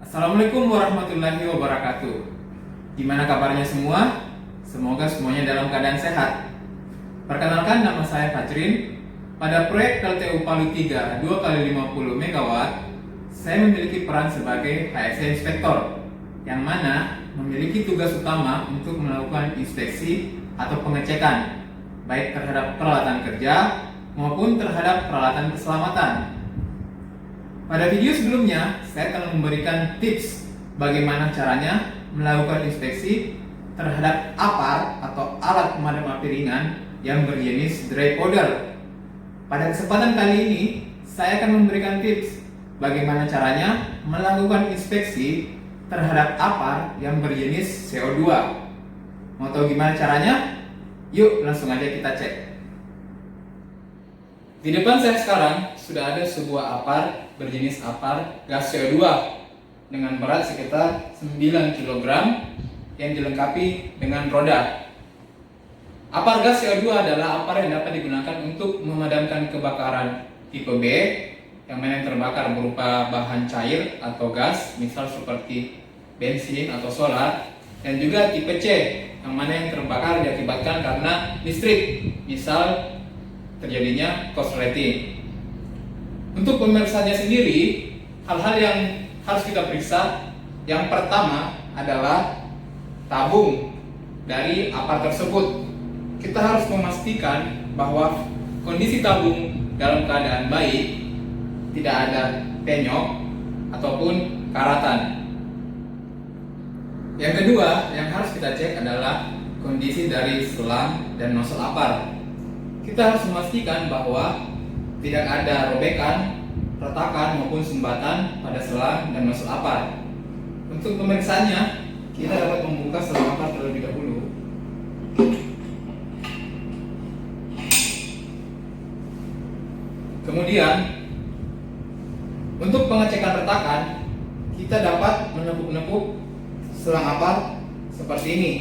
Assalamualaikum warahmatullahi wabarakatuh. Gimana kabarnya semua? Semoga semuanya dalam keadaan sehat. Perkenalkan, nama saya Fajrin. Pada proyek PLTU Palu 3 2x50 MW, saya memiliki peran sebagai HSE Inspektor, yang mana memiliki tugas utama untuk melakukan inspeksi atau pengecekan, baik terhadap peralatan kerja maupun terhadap peralatan keselamatan. Pada video sebelumnya, saya akan memberikan tips bagaimana caranya melakukan inspeksi terhadap APAR atau alat pemadam api ringan yang berjenis dry powder. Pada kesempatan kali ini, saya akan memberikan tips bagaimana caranya melakukan inspeksi terhadap APAR yang berjenis CO2. Mau tahu gimana caranya? Yuk langsung aja kita cek. Di depan saya sekarang sudah ada sebuah APAR berjenis APAR gas CO2 dengan berat sekitar 9 kg yang dilengkapi dengan roda. APAR gas CO2 adalah APAR yang dapat digunakan untuk memadamkan kebakaran tipe B yang mana yang terbakar berupa bahan cair atau gas, misal seperti bensin atau solar, dan juga tipe C yang mana yang terbakar diakibatkan karena listrik, misal terjadinya korsleting. Untuk pemeriksaannya sendiri, hal-hal yang harus kita periksa, yang pertama adalah tabung dari APAR tersebut. Kita harus memastikan bahwa kondisi tabung dalam keadaan baik, tidak ada penyok ataupun karatan. Yang kedua yang harus kita cek adalah kondisi dari selang dan nozzle APAR. Kita harus memastikan bahwa tidak ada robekan, retakan maupun sumbatan pada selang dan nozzle APAR. Untuk pemeriksaannya, kita dapat membuka selang APAR terlebih dahulu. Kemudian, untuk pengecekan retakan, kita dapat menepuk-nepuk selang APAR seperti ini.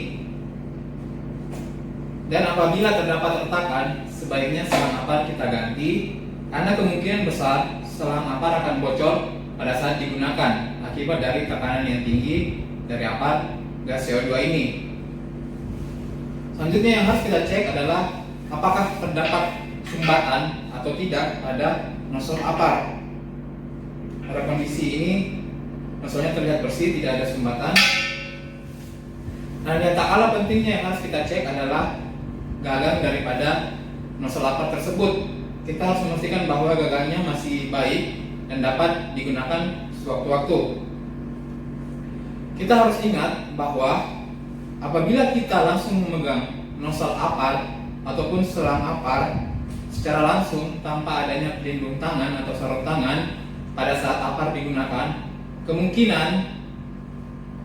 Dan apabila terdapat retakan, sebaiknya selang APAR kita ganti, karena kemungkinan besar selang APAR akan bocor pada saat digunakan akibat dari tekanan yang tinggi dari APAR gas CO2 ini. Selanjutnya yang harus kita cek adalah apakah terdapat sumbatan atau tidak pada nozzle APAR. Pada kondisi ini, nozzle-nya terlihat bersih, tidak ada sumbatan. Nah, yang tak kalah pentingnya yang harus kita cek adalah gagang daripada nozzle APAR tersebut. Kita harus memastikan bahwa gagangnya masih baik dan dapat digunakan sewaktu-waktu. Kita harus ingat bahwa apabila kita langsung memegang nozzle APAR ataupun selang APAR secara langsung tanpa adanya pelindung tangan atau sarung tangan pada saat APAR digunakan, kemungkinan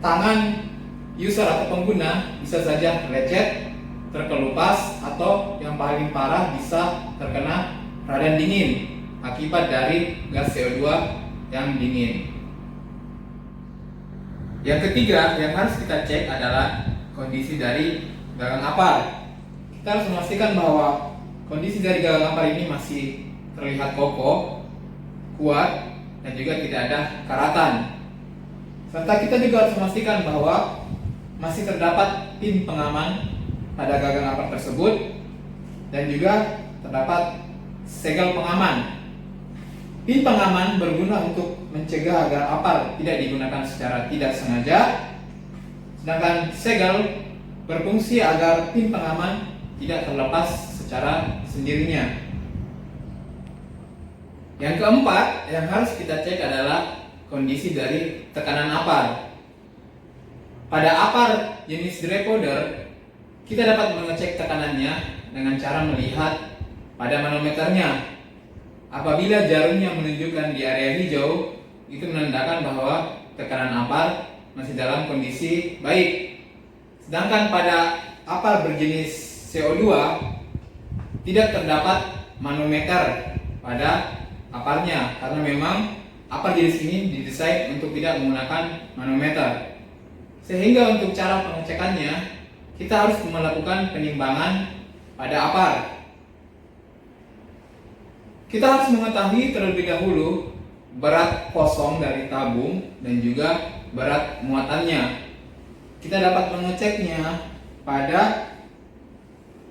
tangan user atau pengguna bisa saja lecet, terkelupas, atau yang paling parah bisa terkena radan dingin akibat dari gas CO2 yang dingin. Yang ketiga yang harus kita cek adalah kondisi dari gagang APAR. Kita harus memastikan bahwa kondisi dari gagang APAR ini masih terlihat kokoh, kuat, dan juga tidak ada karatan. Serta kita juga harus memastikan bahwa masih terdapat pin pengaman pada gagang APAR tersebut dan juga terdapat segel pengaman. Pin pengaman berguna untuk mencegah agar APAR tidak digunakan secara tidak sengaja, sedangkan segel berfungsi agar pin pengaman tidak terlepas secara sendirinya. Yang keempat yang harus kita cek adalah kondisi dari tekanan APAR. Pada APAR jenis dry powder, kita dapat mengecek tekanannya dengan cara melihat pada manometernya. Apabila jarumnya menunjukkan di area hijau, itu menandakan bahwa tekanan APAR masih dalam kondisi baik. Sedangkan pada APAR berjenis CO2, tidak terdapat manometer pada APAR-nya, karena memang APAR jenis ini didesain untuk tidak menggunakan manometer. Sehingga untuk cara pengecekannya, kita harus melakukan penimbangan pada APAR. Kita harus mengetahui terlebih dahulu berat kosong dari tabung dan juga berat muatannya. Kita dapat mengeceknya pada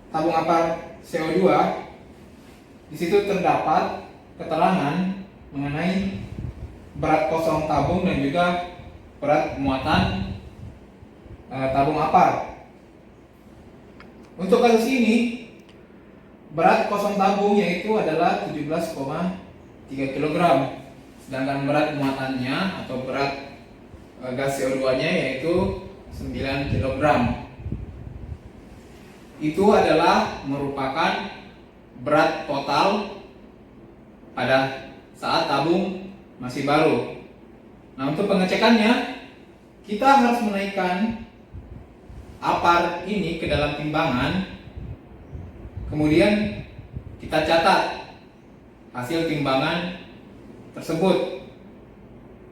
tabung apar CO2. Di situ terdapat keterangan mengenai berat kosong tabung dan juga berat muatan tabung apar. Untuk kasus ini, berat kosong tabung yaitu adalah 17,3 kg, sedangkan berat muatannya atau berat gas CO2-nya yaitu 9 kg. Itu adalah merupakan berat total pada saat tabung masih baru. Nah, untuk pengecekannya kita harus menaikkan apar ini ke dalam timbangan. Kemudian kita catat hasil timbangan tersebut.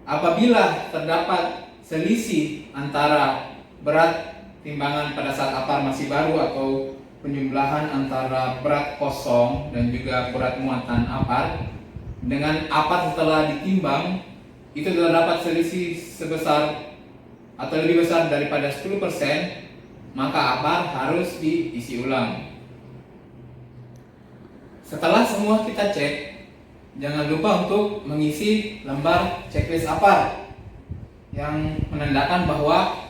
Apabila terdapat selisih antara berat timbangan pada saat apar masih baru atau penjumlahan antara berat kosong dan juga berat muatan apar dengan apar setelah ditimbang itu terdapat selisih sebesar atau lebih besar daripada 10%, maka apar harus diisi ulang. Setelah semua kita cek, jangan lupa untuk mengisi lembar checklist apar yang menandakan bahwa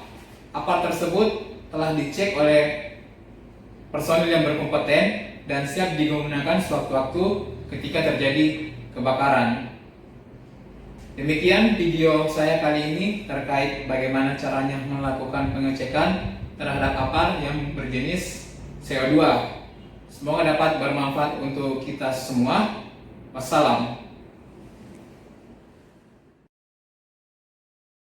apar tersebut telah dicek oleh personil yang berkompeten dan siap digunakan sewaktu-waktu ketika terjadi kebakaran. Demikian video saya kali ini terkait bagaimana caranya melakukan pengecekan terhadap apar yang berjenis CO2. Semoga dapat bermanfaat untuk kita semua. Wassalam.